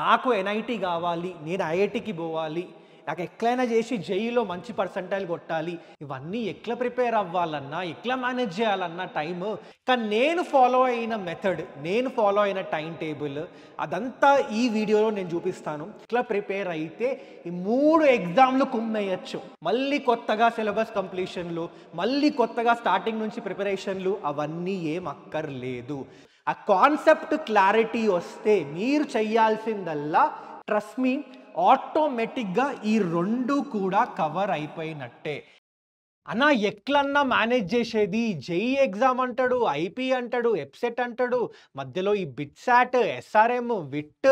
నాకు ఎన్ఐటీ కావాలి, నేను ఐఐటీకి పోవాలి, నాకు ఎట్లైనా చేసి జేఈలో మంచి పర్సెంటైల్ కొట్టాలి, ఇవన్నీ ఎట్లా ప్రిపేర్ అవ్వాలన్నా, ఎట్లా మేనేజ్ చేయాలన్నా టైము. కానీ నేను ఫాలో అయిన మెథడ్, నేను ఫాలో అయిన టైం టేబుల్ అదంతా ఈ వీడియోలో నేను చూపిస్తాను. ఇట్లా ప్రిపేర్ అయితే ఈ 3 ఎగ్జామ్లు కుమ్మేయచ్చు. మళ్ళీ కొత్తగా సిలబస్ కంప్లీషన్లు, మళ్ళీ కొత్తగా స్టార్టింగ్ నుంచి ప్రిపరేషన్లు అవన్నీ ఏం అక్కర్లేదు. ఆ కాన్సెప్ట్ క్లారిటీ వస్తే మీరు చెయ్యాల్సిందల్లా ట్రస్ట్ మీ ఆటోమేటిక్గా ఈ 2 కూడా కవర్ అయిపోయినట్టే. అన్న ఎట్లన్నా మేనేజ్ చేసేది, జేఈ ఎగ్జామ్ అంటాడు, ఐపీ అంటాడు, ఎప్సెట్ అంటాడు, మధ్యలో ఈ బిట్సాట్, ఎస్ఆర్ఎం, విట్,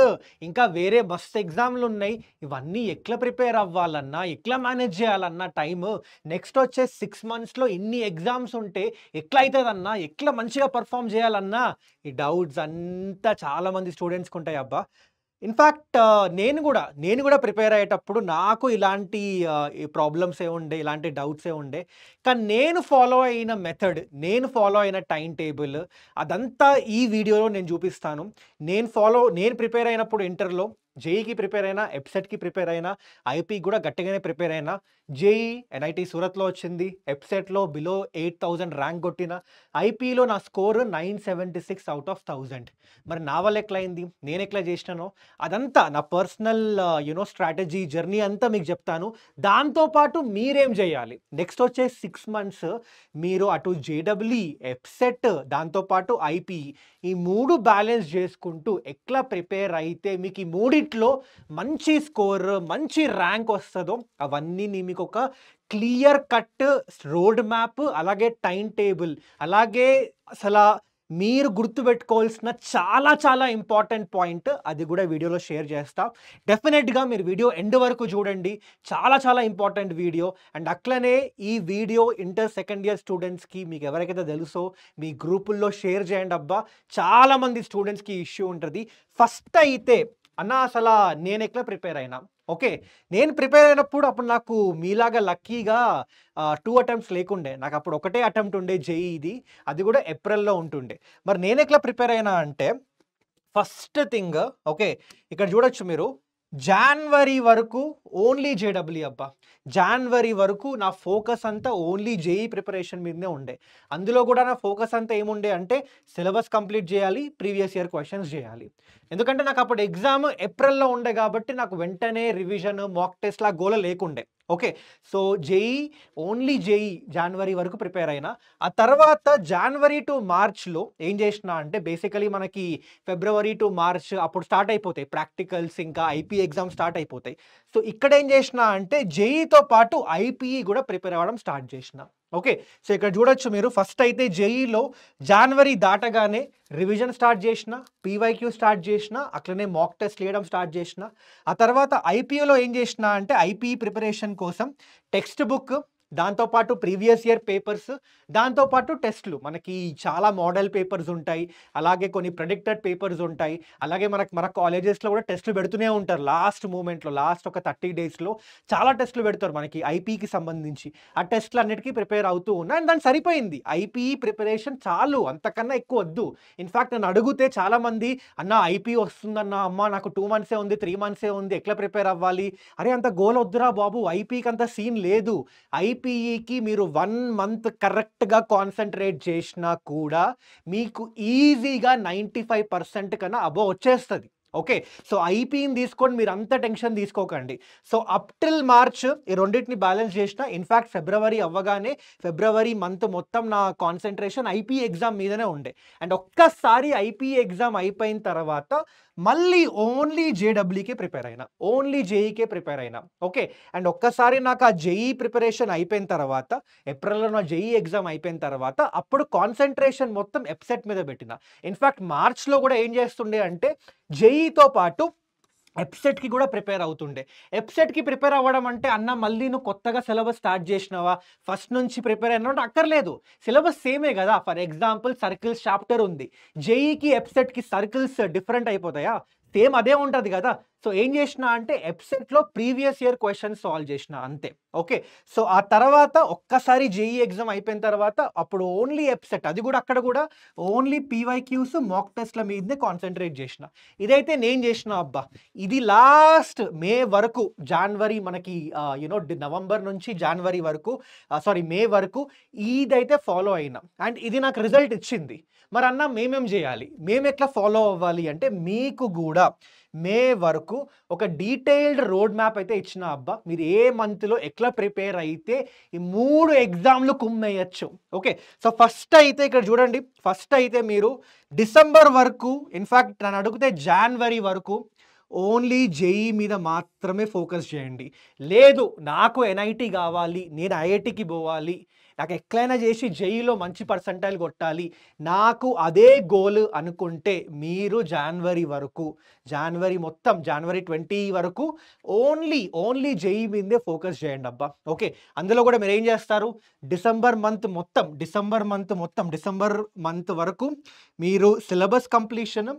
ఇంకా వేరే మస్తు ఎగ్జామ్లు ఉన్నాయి. ఇవన్నీ ఎట్లా ప్రిపేర్ అవ్వాలన్నా, ఎట్లా మేనేజ్ చేయాలన్నా టైము. నెక్స్ట్ వచ్చే 6 మంత్స్లో ఇన్ని ఎగ్జామ్స్ ఉంటే ఎట్లా అవుతుందన్నా, ఎట్లా మంచిగా పర్ఫామ్ చేయాలన్నా, ఈ డౌట్స్ అంతా చాలామంది స్టూడెంట్స్కి ఉంటాయి అబ్బా. ఇన్ఫ్యాక్ట్ నేను కూడా ప్రిపేర్ అయ్యేటప్పుడు నాకు ఇలాంటి ప్రాబ్లమ్సే ఉండే, ఇలాంటి డౌట్సే ఉండే. కానీ నేను ఫాలో అయిన మెథడ్, నేను ఫాలో అయిన టైం టేబుల్ అదంతా ఈ వీడియోలో నేను చూపిస్తాను. నేను ప్రిపేర్ అయినప్పుడు ఇంటర్లో జేఈకి ప్రిపేర్ అయినా, ఎప్సెట్కి ప్రిపేర్ అయినా, ఐపీకి కూడా గట్టిగానే ప్రిపేర్ అయినా. జేఈ ఎన్ఐటీ సూరత్లో వచ్చింది, ఎప్సెట్లో బిలో 8000 ర్యాంక్ కొట్టిన, ఐపీలో నా స్కోర్ 976 అవుట్ ఆఫ్ 1000. మరి నా వల్ల ఎట్లా అయింది, నేను ఎట్లా చేసినానో అదంతా నా పర్సనల్ స్ట్రాటజీ జర్నీ అంతా మీకు చెప్తాను. దాంతోపాటు మీరేం చేయాలి, నెక్స్ట్ వచ్చే 6 మంత్స్ మీరు అటు జేడబ్ల్యూ, ఎప్సెట్, దాంతోపాటు ఐపీ ఈ 3 బ్యాలెన్స్ చేసుకుంటూ ఎట్లా ప్రిపేర్ అయితే మీకు ఈ 3లో మంచి స్కోర్, మంచి ర్యాంక్ వస్తుందో అవన్నీ మీకు ఒక క్లియర్ కట్ రోడ్ మ్యాప్, అలాగే టైం టేబుల్, అలాగే అసలు మీరు గుర్తుపెట్టుకోవాల్సిన చాలా చాలా ఇంపార్టెంట్ పాయింట్ అది కూడా వీడియోలో షేర్ చేస్తా. డెఫినెట్గా మీరు వీడియో ఎండ్ వరకు చూడండి, చాలా చాలా ఇంపార్టెంట్ వీడియో. అండ్ అట్లనే ఈ వీడియో ఇంటర్ సెకండ్ ఇయర్ స్టూడెంట్స్కి మీకు ఎవరికైతే తెలుసో మీ గ్రూపుల్లో షేర్ చేయండి అబ్బా. చాలామంది స్టూడెంట్స్కి ఇష్యూ ఉంటుంది. ఫస్ట్ అయితే అన్న అసలు నేను ఎట్లా ప్రిపేర్ అయినా, ఓకే, నేను ప్రిపేర్ అయినప్పుడు అప్పుడు నాకు మీలాగా లక్కీగా 2 అటెంప్ట్స్ లేకుండే, నాకు అప్పుడు ఒకటే అటెంప్ట్ ఉండే జేఈది, అది కూడా ఏప్రిల్లో ఉంటుండే. మరి నేను ఎట్లా ప్రిపేర్ అయినా అంటే ఫస్ట్ థింగ్, ఓకే, ఇక్కడ చూడొచ్చు మీరు, జనవరి వరకు ఓన్లీ జేడబ్ల్యూ అబ్బా. జనవరి వరకు నా ఫోకస్ అంతా ఓన్లీ జేఈ ప్రిపరేషన్ మీదనే ఉండే. అందులో కూడా నా ఫోకస్ అంతా ఏముండే అంటే సిలబస్ కంప్లీట్ చేయాలి, ప్రీవియస్ ఇయర్ క్వశ్చన్స్ చేయాలి. ఎందుకంటే నాకు అప్పుడు ఎగ్జామ్ ఏప్రిల్లో ఉండే కాబట్టి నాకు వెంటనే రివిజన్, మాక్ టెస్ట్ లా గోల లేకుండే. Okay, so JEE only JEE జనవరి వరకు ప్రిపేర్ అయినా. ఆ తర్వాత జనవరి టు మార్చ్లో ఏం చేసిన అంటే బేసికలీ మనకి ఫిబ్రవరి టు మార్చ్ అప్పుడు స్టార్ట్ అయిపోతాయి ప్రాక్టికల్స్, ఇంకా ఐపీ ఎగ్జామ్ స్టార్ట్ అయిపోతాయి. సో ఇక్కడ ఏం చేసిన అంటే జేఈతో పాటు ఐపీఈ కూడా ప్రిపేర్ అవ్వడం స్టార్ట్ చేసిన. ఓకే, సో ఇక్కడ చూడొచ్చు మీరు, ఫస్ట్ అయితే జేఈలో జనవరి దాటగానే రివిజన్ స్టార్ట్ చేసిన, పీవైక్యూ స్టార్ట్ చేసిన, అట్లనే మాక్ టెస్ట్ వేయడం స్టార్ట్ చేసిన. ఆ తర్వాత ఐపీఓలో ఏం చేసిన అంటే ఐపీఈ ప్రిపరేషన్ కోసం టెక్స్ట్ బుక్, దాంతోపాటు ప్రీవియస్ ఇయర్ పేపర్స్, దాంతోపాటు టెస్ట్లు, మనకి చాలా మోడల్ పేపర్స్ ఉంటాయి, అలాగే కొన్ని ప్రెడిక్టెడ్ పేపర్స్ ఉంటాయి, అలాగే మన కాలేజెస్లో కూడా టెస్ట్లు పెడుతూనే ఉంటారు. లాస్ట్ మూమెంట్లో, లాస్ట్ ఒక 30 డేస్లో చాలా టెస్ట్లు పెడతారు మనకి ఐపీకి సంబంధించి. ఆ టెస్ట్లు అన్నిటికీ ప్రిపేర్ అవుతూ ఉన్నా, అండ్ దానికి సరిపోయింది ఐపీఈ ప్రిపరేషన్ చాలు, అంతకన్నా ఎక్కువ వద్దు. ఇన్ఫ్యాక్ట్ నన్ను అడిగితే చాలామంది, అన్న ఐపీ వస్తుందన్న, అమ్మ నాకు 2 మంత్సే ఉంది, 3 మంత్సే ఉంది, ఎట్లా ప్రిపేర్ అవ్వాలి? అరే అంత గోల్ వద్దురా బాబు, ఐపీకి అంత సీన్ లేదు. ఐపీఈకి మీరు 1 మంత్ కరెక్ట్గా కాన్సన్ట్రేట్ చేసినా కూడా మీకు ఈజీగా 95% కన్నా అబోవ్ వచ్చేస్తుంది. ఓకే, సో ఐపీని తీసుకొని మీరు అంత టెన్షన్ తీసుకోకండి. సో అప్ టిల్ మార్చ్ ఈ రెండింటిని బ్యాలెన్స్ చేసిన. ఇన్ఫ్యాక్ట్ ఫిబ్రవరి అవ్వగానే ఫిబ్రవరి మంత్ మొత్తం నా కాన్సన్ట్రేషన్ ఐపీ ఎగ్జామ్ మీదనే ఉండే. అండ్ ఒక్కసారి ఐపీ ఎగ్జామ్ అయిపోయిన తర్వాత మళ్ళీ ఓన్లీ జేడబ్ల్యూకే ప్రిపేర్ అయినా, ఓన్లీ జేఈకే ప్రిపేర్ అయినా. ఓకే, అండ్ ఒక్కసారి నాకు ఆ జేఈ ప్రిపరేషన్ అయిపోయిన తర్వాత, ఏప్రిల్లో నా జేఈ ఎగ్జామ్ అయిపోయిన తర్వాత అప్పుడు కాన్సన్ట్రేషన్ మొత్తం ఎప్సెట్ మీద పెట్టిన. ఇన్ఫ్యాక్ట్ మార్చ్లో కూడా ఏం చేస్తుండే అంటే జేఈతో పాటు ఎప్సెట్కి కూడా ప్రిపేర్ అవుతుండే. ఎప్సెట్కి ప్రిపేర్ అవ్వడం అంటే, అన్న మళ్ళీ నువ్వు కొత్తగా సిలబస్ స్టార్ట్ చేసినావా, ఫస్ట్ నుంచి ప్రిపేర్ అయినా అంటే అక్కర్లేదు, సిలబస్ సేమే కదా. ఫర్ ఎగ్జాంపుల్ సర్కిల్స్ చాప్టర్ ఉంది, జేఈకి ఎప్సెట్కి సర్కిల్స్ డిఫరెంట్ అయిపోతాయా? సేమ్ అదే ఉంటది గదా! సో, ఏం జేషినా అంటే ఎబ్సెట్‌లో ప్రీవియస్ ఇయర్ క్వెషన్స్ సాల్వ్ జేషినా అంతే. ఓకే. సో, ఆ తర్వాత ఒక్కసారి జేఈఈ ఎగ్జామ్ అయిపోయిన తర్వాత అప్పుడు ఓన్లీ ఎబ్సెట్ అది గూడా అక్కడ గూడా ఓన్లీ పీవైక్యూస్, మాక్ టెస్ట్‌ల మీదనే కాన్సంట్రేట్ జేషినా. ఇదైతే నేను జేషినా అబ్బా! ఇది లాస్ట్ మే వరకు జాన్వరి మనకి నవంబర్ నుంచి జాన్వరి వరకు మే వరకు ఇదైతే ఫాలో అయినా. అండ్ ఇది నాకు రిజల్ట్ ఇచ్చింది. మరన్న మేమేం జేయాలి? మేమెట్లా ఫాలో అవ్వాలి అంటే మీకు గూడా మే వరకు ఒక డీటెయిల్డ్ రోడ్ మ్యాప్ అయితే ఇచ్చినా అబ్బా! మీరు ఏ మంత్‌లో ఎట్లా ప్రిపేర్ అయితే ఈ 3 ఎగ్జామ్‌లు కుమ్మేయొచ్చు. ఓకే. సో, ఫస్ట్ అయితే ఇక్కడ చూడండి. ఫస్ట్ అయితే మీరు డిసెంబర్ వరకు ఇన్‌ఫాక్ట్ నన్నడిగితే జాన్వరి వరకు ఓన్లీ జేఈఈ మీద మాత్రమే ఫోకస్ చేయండి. లేదు నాకు ఎన్ఐటీ గావాలి, నేను ఐఐటీకి బోవాలి, నాకు ఎట్లైనా చేసి జేఈఈలో మంచి పర్సెంటైల్ కొట్టాలి, నాకు అదే గోల్ అనుకుంటే మీరు జాన్వరి మొత్తం జనవరి 20 వరకు ఓన్లీ జేఈఈ మీదే ఫోకస్ చేయండి అబ్బా! ఓకే. అందులో కూడా మీరేం చేస్తారు డిసెంబర్ మంత్ వరకు మీరు సిలబస్ కంప్లీషన్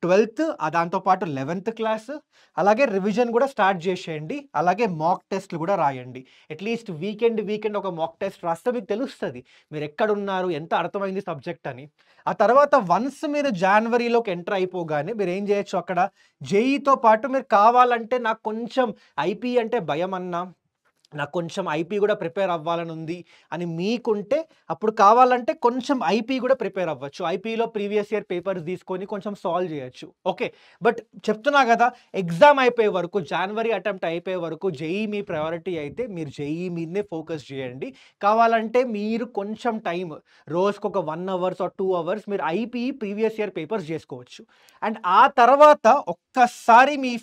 12థ్ దాంతో పాటు 11థ్ క్లాస్ అలాగే రివిజన్ కూడా స్టార్ట్ చేసేయండి. అలాగే మాక్ టెస్ట్‌లు కూడా రాయండి. అట్‌లీస్ట్ వీకెండ్ ఒక మాక్ టెస్ట్ రాస్తే మీకు తెలుస్తది. మీరు ఎక్కడున్నారు, ఎంత అర్థమైంది సబ్జెక్ట్ అని. ఆ తర్వాత వన్స్ మీరు జాన్వరిలోకి ఎంటర్ అయిపోగానే మీరేం చేయొచ్చు అక్కడ జేఈఈతో పాటు మీరు కావాలంటే నాకు కొంచెం ఐపీ అంటే భయమన్నా, నాకు కొంచెం ఐపీ కూడా ప్రిపేర్ అవ్వాలని ఉంది అని మీకుంటే అప్పుడు కావాలంటే కొంచెం ఐపీ కూడా ప్రిపేర్ అవ్వచ్చు. ఐపీలో ప్రీవియస్ ఇయర్ పేపర్స్ తీసుకొని కొంచెం సాల్వ్ చేయొచ్చు. ఓకే. బట్ చెప్తున్నా కదా ఎగ్జామ్ అయిపోయే వరకు జాన్వరి అటెంప్ట్ అయిపోయే వరకు జేఈఈ మీ ప్రయారిటీ అయితే మీరు జేఈఈ మీదనే ఫోకస్ చేయండి. కావాలంటే మీరు కొంచెం టైం రోజుకొక 1 అవర్స్ ఆర్ 2 అవర్స్ మీరు ఐపీ ప్రీవియస్ ఇయర్ పేపర్స్ చేసుకోవచ్చు. అండ్ ఆ తర్వాత ఒక్కసారి మీ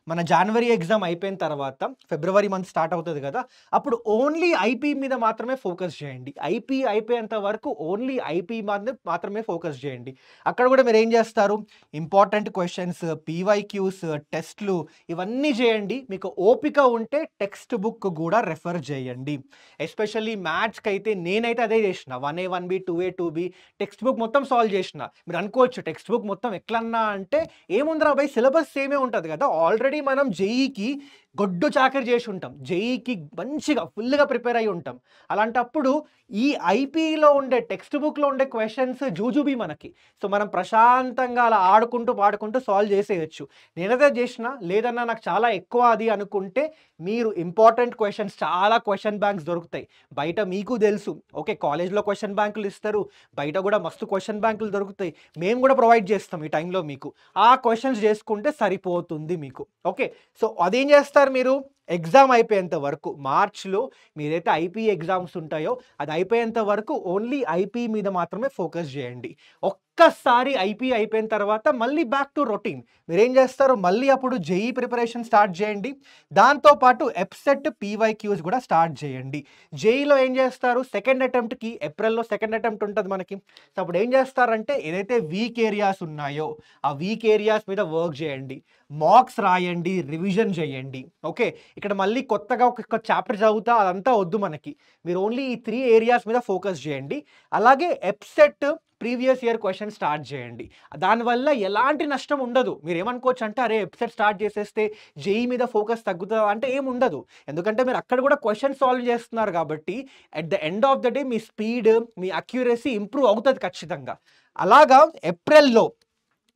మన జాన్వరి ఎగ్జామ్ అయిపోయిన తర్వాత ఫిబ్రవరి మంత్ స్టార్ట్ అవుతది కదా! అప్పుడు ఓన్లీ ఐపీ మీద మాత్రమే ఫోకస్ చేయండి. ఐపీ అయిపోయేంత వరకు ఓన్లీ ఐపీ మీద మాత్రమే ఫోకస్ చేయండి. అక్కడ కూడా మీరేం చేస్తారు ఇంపార్టెంట్ క్వెషన్స్, పీవైక్యూస్, టెస్ట్‌లు ఇవన్నీ చేయండి. మీకు ఓపిక ఉంటే టెక్స్ట్ బుక్ కూడా రెఫర్ చేయండి. ఎస్పెషల్లీ మ్యాథ్స్‌కైతే నేనైతే అదే చేసిన. 1A, 1B, 2A, 2B text book మొత్తం సాల్వ్ చేసిన. మీరు అనుకోవచ్చు టెక్స్ట్ బుక్ మొత్తం ఎట్లన్నా అంటే ఏముందిరా భయ్ సిలబస్ సేమే ఉంటది కదా! ఆల్రెడీ మనం జేఈఈకి గొడ్డు చాకరీ చేసి ఉంటాం. జేఈఈకి మంచిగా ఫుల్‌గా ప్రిపేర్ అయ్యి ఉంటాం. అలాంటప్పుడు ఈ ఐపీలో ఉండే టెక్స్ట్ బుక్‌లో ఉండే క్వెషన్స్ జూజుబీ మనకి. సో, మనం ప్రశాంతంగా అలా ఆడుకుంటూ, పాడుకుంటూ సాల్వ్ చేసేయొచ్చు. నేనదే చేసినా. లేదన్నా నాకు చాలా ఎక్కువ అది అనుకుంటే మీరు ఇంపార్టెంట్ క్వెషన్స్ చాలా క్వెషన్ బ్యాంక్స్ దొరుకుతాయి. బయట మీకు తెలుసు. ఓకే. కాలేజ్‌లో క్వెషన్ బ్యాంకులు ఇస్తారు. బయట కూడా మస్తు క్వెషన్ బ్యాంకులు దొరుకుతాయి. మేము కూడా ప్రొవైడ్ చేస్తాం ఈ టైంలో మీకు. ఆ క్వెషన్స్ చేసుకుంటే సరిపోతుంది మీకు. ఓకే. సో, అదేం చేస్తారు మీరు ఎగ్జామ్ అయిపోయేంత వరకు మార్చ్‌లో మీరైతే ఐపీ ఎగ్జామ్స్ ఉంటాయో అది అయిపోయేంత వరకు ఓన్లీ ఐపీ మీద మాత్రమే ఫోకస్ చేయండి. ఒక్కసారి ఐపీ అయిపోయిన తర్వాత మళ్ళీ బ్యాక్ టు రొటీన్. మీరేం చేస్తారు మళ్ళీ అప్పుడు జేఈఈ ప్రిపరేషన్ స్టార్ట్ చేయండి. దాంతో పాటు ఎబ్సెట్, పీవైక్యూస్ కూడా స్టార్ట్ చేయండి. జేఈఈలో ఏం చేస్తారు సెకండ్ అటెంప్ట్‌కి ఏప్రిల్‌లో సెకండ్ అటెంప్ట్ ఉంటది మనకి. సో, అప్పుడు ఏం చేస్తారంటే ఏదైతే వీక్ ఏరియాస్ ఉన్నాయో ఆ వీక్ ఏరియాస్ మీద వర్క్ చేయండి. మాక్స్ రాయండి, రివిజన్ చేయండి. ఓకే. ఇక్కడ మళ్ళీ కొత్తగా ఒక చాప్టర్ చదువుతా అదంతా వద్దు మనకి. మీరు ఓన్లీ ఈ 3 ఏరియాస్ మీద ఫోకస్ చేయండి. అలాగే ఎబ్సెట్ ప్రీవియస్ ఇయర్ క్వెషన్ స్టార్ట్ చేయండి. దానివల్ల ఎలాంటి నష్టం ఉండదు. మీరేమనుకోవచ్చు అంటే అరే ఎబ్సెట్ స్టార్ట్ చేసేస్తే జేఈఈ మీద ఫోకస్ తగ్గుతదా అంటే ఏముండదు. ఎందుకంటే మీరు అక్కడ కూడా క్వెషన్ సాల్వ్ చేస్తున్నారు కాబట్టి at the end of the day me speed, me accuracy improve అవుతది ఖచ్చితంగా. అలాగా ఏప్రిల్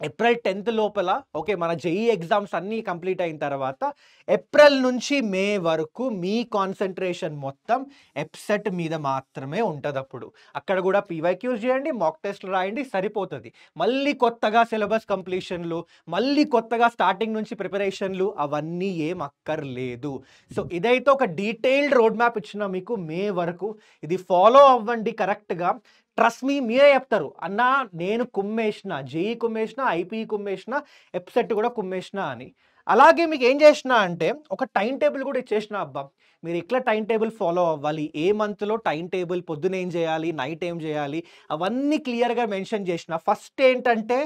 10థ్ లోపల ఓకే మన జేఈఈ ఎగ్జామ్స్ అన్నీ కంప్లీట్ అయిన తర్వాత ఏప్రిల్ నుంచి మే వరకు మీ కాన్సంట్రేషన్ మొత్తం ఎబ్సెట్ మీద మాత్రమే ఉంటదప్పుడు. అక్కడ కూడా పీవైక్యూస్ చేయండి, మాక్ టెస్ట్‌లు రాయండి సరిపోతది. మళ్ళీ కొత్తగా సిలబస్ కంప్లీషన్‌లు, మళ్ళీ కొత్తగా స్టార్టింగ్ నుంచి ప్రిపరేషన్‌లు అవన్నీ ఏం అక్కర్లేదు. సో, ఇదైతే ఒక డీటెయిల్డ్ రోడ్ మ్యాప్ ఇచ్చిన మీకు మే వరకు. ఇది ఫాలో అవ్వండి కరెక్ట్‌గా. ట్రస్ట్ మీ మీరే చెప్తారు. అన్నా నేను కుమ్మేసిన, జేఈఈ కుమ్మేసిన, ఐపీ కుమ్మేసిన, ఎబ్సెట్ కూడా కుమ్మేసిన అని. అలాగే మీకు ఏం చేసినా అంటే ఒక టైమ్ టేబుల్ కూడా ఇచ్చేసిన అబ్బా! మీరు ఎట్లా టైమ్ టేబుల్ ఫాలో అవ్వాలి, ఏ మంత్‌లో టైమ్ టేబుల్ పొద్దున ఏం చేయాలి, నైట్ ఏం చేయాలి అవన్నీ క్లియర్‌గా మెన్షన్ చేసిన. ఫస్ట్ ఏంటంటే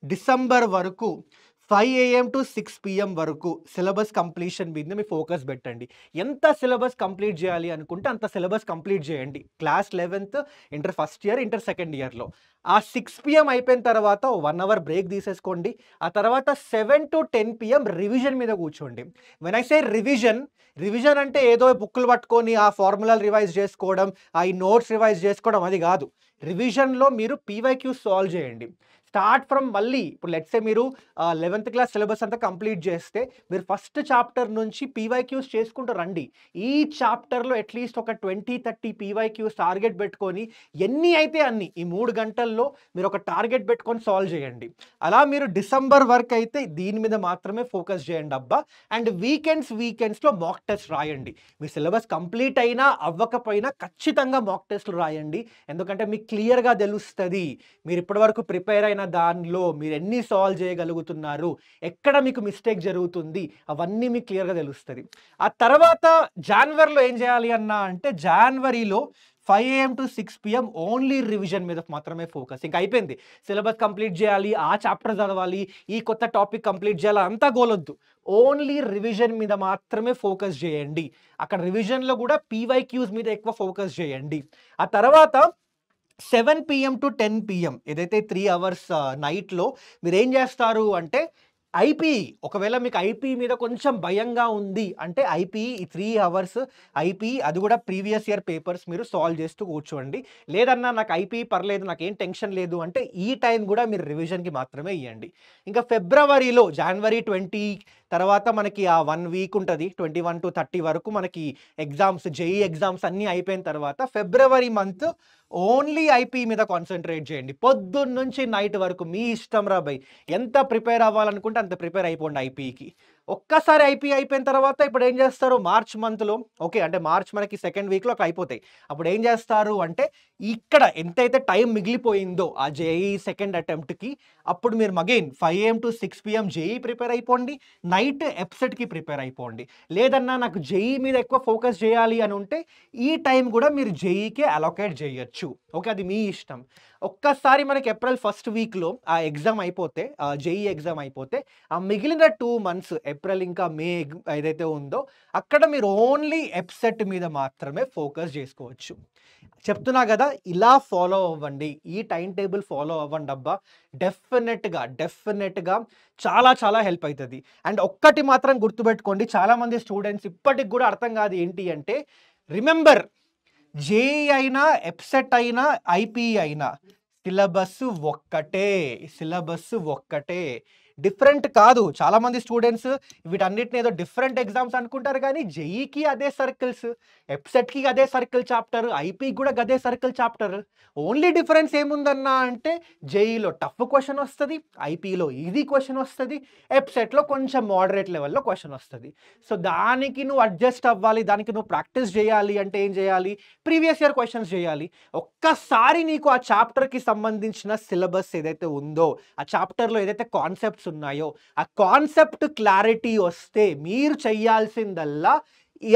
డిసెంబర్ వరకు 5 AM టు 6 PM వరకు సిలబస్ కంప్లీషన్ మీద మీ ఫోకస్ పెట్టండి. ఎంత సిలబస్ కంప్లీట్ చేయాలి అనుకుంటే అంత సిలబస్ కంప్లీట్ చేయండి. Class 11th inter first year, inter second ఇయర్‌లో. ఆ 6 PM అయిపోయిన తర్వాత 1 అవర్ బ్రేక్ తీసేసుకోండి. ఆ తర్వాత 7 టు 10 PM రివిజన్ మీద కూర్చోండి. వెన్ ఐ సే రివిజన్ అంటే ఏదో బుక్కులు పట్టుకొని ఆ ఫార్ములాలు రివైజ్ చేసుకోవడం, ఈ నోట్స్ రివైజ్ చేసుకోవడం అది కాదు. రివిజన్‌లో మీరు పీవైక్యూస్ సాల్వ్ చేయండి. స్టార్ట్ ఫ్రమ్ మళ్ళీ ఇప్పుడు లెట్స్ సే మీరు 11th క్లాస్ సిలబస్ అంతా కంప్లీట్ చేస్తే మీరు ఫస్ట్ చాప్టర్ నుంచి పీవైక్యూస్ చేసుకుంటూ రండి. ఈ చాప్టర్‌లో అట్లీస్ట్ ఒక 20-30 పీవైక్యూస్ టార్గెట్ పెట్టుకొని ఎన్ని అయితే అన్ని ఈ 3 గంటల్లో మీరు ఒక టార్గెట్ పెట్టుకొని సాల్వ్ చేయండి. అలా మీరు డిసెంబర్ వరకు అయితే దీని మీద మాత్రమే ఫోకస్ చేయండి అబ్బా. అండ్ వీకెండ్స్‌లో మాక్ టెస్ట్ రాయండి. మీ సిలబస్ కంప్లీట్ అయినా అవ్వకపోయినా ఖచ్చితంగా మాక్ టెస్ట్‌లు రాయండి. ఎందుకంటే మీకు క్లియర్‌గా తెలుస్తది. మీరు ఇప్పటివరకు ప్రిపేర్ అయిన దానిలో మీరు ఎన్ని సాల్వ్ చేయగలుగుతున్నారు, ఎక్కడ మీకు మిస్టేక్ జరుగుతుంది, అవన్నీ మీకు క్లియర్‌గా తెలుస్తది. ఆ తర్వాత జాన్వరిలో ఏం చేయాలి అన్నా అంటే జాన్వరిలో 5 AM to 6 PM only revision మీద మాత్రమే ఫోకస్. ఇంక అయిపోయింది. సిలబస్ కంప్లీట్ చేయాలి, ఆ చాప్టర్ చదవాలి, ఈ కొత్త టాపిక్ కంప్లీట్ చేయాలి అంతా గోలొద్దు. ఓన్లీ రివిజన్ మీద మాత్రమే ఫోకస్ చేయండి. అక్కడ రివిజన్‌లో కూడా పీవైక్యూస్ మీద ఎక్కువ ఫోకస్ చేయండి. ఆ తర్వాత 7 PM టు 10 PM ఏదైతే 3 అవర్స్ నైట్‌లో మీరేం చేస్తారు అంటే ఐపీఈ, ఒకవేళ మీకు ఐపీఈ మీద కొంచెం భయంగా ఉంది అంటే ఐపీఈ ఈ 3 అవర్స్ ఐపీఈ అది కూడా ప్రీవియస్ ఇయర్ పేపర్స్ మీరు సాల్వ్ చేస్తూ కూర్చోండి. లేదన్నా నాకు ఐపీఈ పర్లేదు, నాకేం టెన్షన్ లేదు అంటే ఈ టైం కూడా మీరు రివిజన్‌కి మాత్రమే ఇయ్యండి. ఇంకా ఫిబ్రవరిలో జనవరి 20 తర్వాత మనకి ఆ 1 వీక్ ఉంటది. 21-30 వరకు మనకి ఎగ్జామ్స్, జేఈఈ ఎగ్జామ్స్ అన్నీ అయిపోయిన తర్వాత ఫిబ్రవరి మంత్ ఓన్లీ ఐపీఈ మీద కాన్సంట్రేట్ చేయండి. పొద్దున్న నుంచి నైట్ వరకు మీ ఇష్టం రా భయ్. ఎంత ప్రిపేర్ అవ్వాలనుకుంటే అంత ప్రిపేర్ అయిపోండి ఐపీఈకి. ఒక్కసారి ఐపీఈ అయిపోయిన తర్వాత ఇప్పుడు ఏం చేస్తారు మార్చ్ మంత్‌లో ఓకే. అంటే మార్చ్ మనకి సెకండ్ వీక్‌లో అక్కడ అయిపోతాయి. అప్పుడు ఏం చేస్తారు అంటే ఇక్కడ ఎంతైతే టైం మిగిలిపోయిందో ఆ జేఈఈ సెకండ్ అటెంప్ట్‌కి అప్పుడు మీరు again 5 AM to 6 PM JEE prepare అయిపోండి. నైట్ ఎప్సెట్‌కి ప్రిపేర్ అయిపోండి. లేదన్నా నాకు జేఈఈ మీద ఎక్కువ ఫోకస్ చేయాలి అని ఉంటే ఈ టైం కూడా మీరు జేఈఈకే అలొకేట్ చేయొచ్చు. ఓకే. అది మీ ఇష్టం. ఒక్కసారి మనకి ఏప్రిల్ ఫస్ట్ వీక్‌లో ఆ ఎగ్జామ్ అయిపోతే జేఈఈ ఎగ్జామ్ అయిపోతే ఆ మిగిలిన 2 మంత్స్ ఏప్రిల్ ఇంకా మే ఏదైతే ఉందో అక్కడ మీరు ఓన్లీ ఎప్సెట్ మీద మాత్రమే ఫోకస్ చేసుకోవచ్చు. చెప్తున్నా కదా ఇలా ఫాలో అవ్వండి. ఈ టైం టేబుల్ ఫాలో అవ్వండి అబ్బా. డెఫినెట్‌గా చాలా చాలా హెల్ప్ అయితది. అండ్ ఒక్కటి మాత్రం గుర్తుపెట్టుకోండి, చాలామంది స్టూడెంట్స్ ఇప్పటికి కూడా అర్థం కాదు ఏంటి అంటే రిమెంబర్ జేఈఈ అయినా, ఎప్సెట్ అయినా, ఐపీఈ అయినా సిలబస్ ఒక్కటే. డిఫరెంట్ కాదు. చాలామంది స్టూడెంట్స్ వీటన్నిటిని ఏదో డిఫరెంట్ ఎగ్జామ్స్ అనుకుంటారు కానీ జేఈఈకి అదే సర్కిల్స్, ఎప్సెట్‌కి అదే సర్కిల్ చాప్టర్, ఐపీఈకి కూడా గదే సర్కిల్ చాప్టర్. ఓన్లీ డిఫరెన్స్ ఏముందన్నా అంటే జేఈఈలో టఫ్ క్వెషన్ వస్తది, ఐపీఈలో ఈజీ క్వెషన్ వస్తది, ఎప్సెట్‌లో కొంచెం మోడరేట్ లెవెల్‌లో క్వెషన్ వస్తది. సో దానికి నువ్వు అడ్జస్ట్ అవ్వాలి, దానికి నువ్వు ప్రాక్టీస్ చేయాలి అంటే ఏం చేయాలి? ప్రీవియస్ ఇయర్ క్వెషన్స్ చేయాలి. ఒక్కసారి నీకు ఆ చాప్టర్‌కి సంబంధించిన సిలబస్ ఏదైతే ఉందో, ఆ చాప్టర్‌లో ఏదైతే కాన్సెప్ట్స్ ఉన్నాయో, ఆ కాన్సెప్ట్ క్లారిటీ వస్తే మీరు చేయాల్సిందల్లా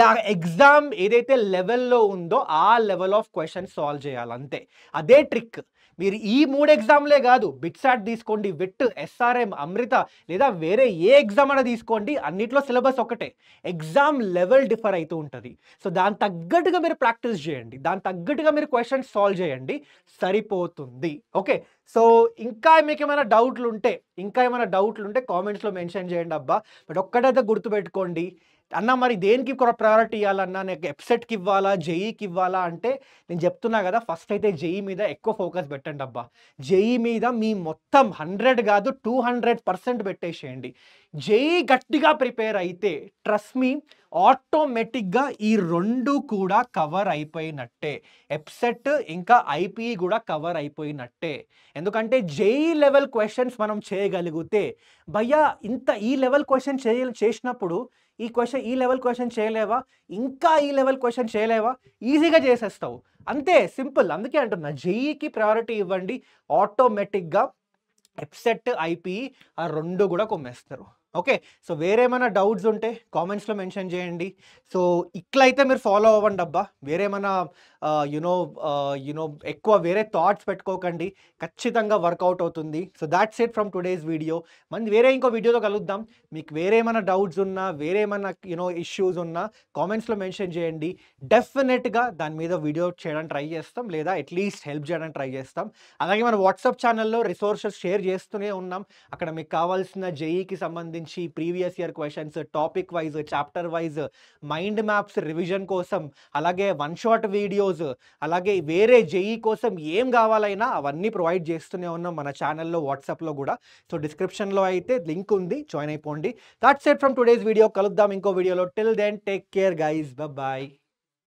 ఆ ఎగ్జామ్ ఏదైతే లెవెల్‌లో ఉందో ఆ లెవెల్ ఆఫ్ క్వెషన్స్ సాల్వ్ చేయాలి అంతే. అదే ట్రిక్. మీరు ఈ 3 ఎగ్జామ్‌లే కాదు, బిట్సాట్ తీసుకోండి, విట్, ఎస్ఆర్ఎం, అమృత లేదా వేరే ఏ ఎగ్జామ్ అయినా తీసుకోండి, అన్నిట్లో సిలబస్ ఒకటే. ఎగ్జామ్ లెవెల్ డిఫర్ అయితూ ఉంటది. సో దానికి తగ్గట్టుగా మీరు ప్రాక్టీస్ చేయండి. దానికి తగ్గట్టుగా మీరు క్వెషన్స్ సాల్వ్ చేయండి. సరిపోతుంది. ఓకే. సో ఇంకా మీకేమైనా డౌట్లుంటే కామెంట్స్‌లో మెన్షన్ చేయండి అబ్బా. బట్ ఒక్కటైతే గుర్తుపెట్టుకోండి, అన్న మరి దేనికి ప్రయారిటీ ఇవ్వాలన్నా, నాకు ఎప్సెట్‌కి ఇవ్వాలా, జేఈఈకి ఇవ్వాలా అంటే నేను చెప్తున్నా కదా, ఫస్ట్ అయితే జేఈఈ మీద ఎక్కువ ఫోకస్ పెట్టండి అబ్బా. జేఈఈ మీద మీ మొత్తం 100 కాదు 200% పెట్టేసేయండి. జేఈఈ గట్టిగా ప్రిపేర్ అయితే ట్రస్ట్ మీ ఆటోమేటిక్‌గా ఈ 2 కూడా కవర్ అయిపోయినట్టే. ఎప్సెట్ ఇంకా ఐపీఈ కూడా కవర్ అయిపోయినట్టే. ఎందుకంటే జేఈఈ లెవెల్ క్వెషన్స్ మనం చేయగలిగితే భయ్యా ఇంత ఈ లెవెల్ క్వెషన్ చేసినప్పుడు ఈ లెవెల్ క్వెషన్ చేయలేవా? ఇంకా ఈ లెవెల్ క్వెషన్ చేయలేవా? ఈజీగా చేసేస్తావు. అంతే సింపుల్. అందుకే అంటున్నా జేఈఈకి ప్రయారిటీ ఇవ్వండి. ఆటోమేటిక్‌గా ఎప్సెట్, ఐపీఈ ఆ 2 కూడా కొమ్మేస్తారు. ఓకే. సో వేరేమైనా డౌట్స్ ఉంటే కామెంట్స్‌లో మెన్షన్ చేయండి. సో ఇట్లయితే మీరు ఫాలో అవ్వండబ్బా. వేరేమన్నా ఎక్కువ వేరే థాట్స్ పెట్టుకోకండి. ఖచ్చితంగా వర్కౌట్ అవుతుంది. So thoughts it from today's video. వేరే ఇంకో వీడియోలో కలుద్దాం. మీకు వేరేమైనా డౌట్స్ ఉన్నా, వేరేమన్నా ఇష్యూస్ ఉన్నా కామెంట్స్‌లో మెన్షన్ చేయండి. డెఫినెట్‌గా దాని మీద వీడియో చేయడానికి ట్రై చేస్తాం. లేదా అట్‌లీస్ట్ హెల్ప్ చేయడానికి ట్రై చేస్తాం. అలాగే మన వాట్సాప్ ఛానెల్‌లో రిసోర్సెస్ షేర్ చేస్తూనే ఉన్నాం. అక్కడ మీకు కావాల్సిన జేఈకి సంబంధించి previous year questions, topic wise, chapter wise, mind maps revision కోసం, అలాగే వన్ షాట్ వీడియోస్, అలాగే వేరే జేఈ కోసం ఏం కావాలైనా అవన్నీ ప్రొవైడ్ చేస్తూనే ఉన్నాం మన ఛానెల్‌లో, వాట్సాప్‌లో కూడా. సో డిస్క్రిప్షన్‌లో అయితే లింక్ ఉంది, జాయిన్ అయిపోండి. That's it from today's video. కలుద్దాం ఇంకో వీడియోలో. Till then take care guys. Bye.